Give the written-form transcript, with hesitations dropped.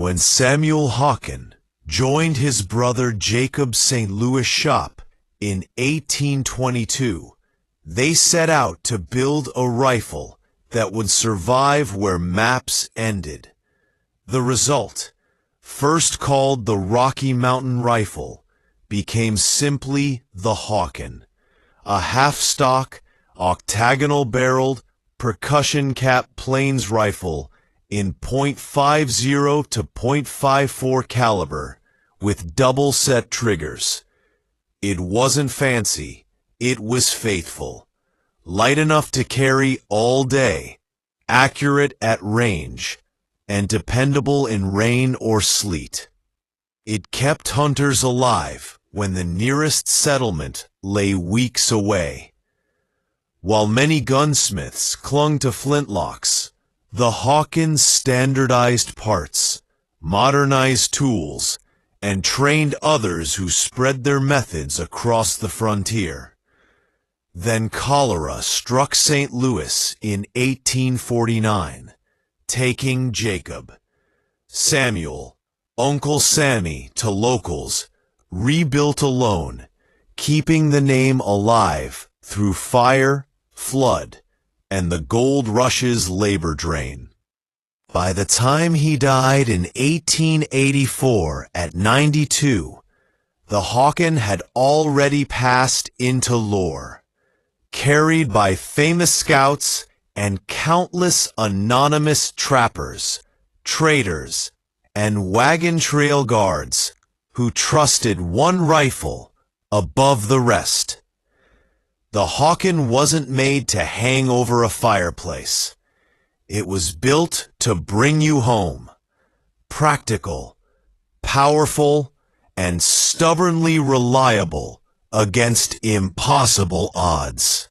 When Samuel Hawken joined his brother Jacob's St. Louis shop in 1822, they set out to build a rifle that would survive where maps ended. The result, first called the Rocky Mountain Rifle, became simply the Hawken, a half-stock, octagonal-barreled, percussion-cap plains rifle in .50 to .54 caliber with double-set triggers. It wasn't fancy, it was faithful. Light enough to carry all day, accurate at range, and dependable in rain or sleet. It kept hunters alive when the nearest settlement lay weeks away. While many gunsmiths clung to flintlocks, the Hawken's standardized parts, modernized tools, and trained others who spread their methods across the frontier. Then cholera struck St. Louis in 1849, taking Jacob. Samuel, Uncle Sammy to locals, rebuilt alone, keeping the name alive through fire, flood, and the gold rush's labor drain. By the time he died in 1884 at 92, the Hawken had already passed into lore, carried by famous scouts and countless anonymous trappers, traders, and wagon trail guards who trusted one rifle above the rest. The Hawken wasn't made to hang over a fireplace. It was built to bring you home. Practical, powerful, and stubbornly reliable against impossible odds.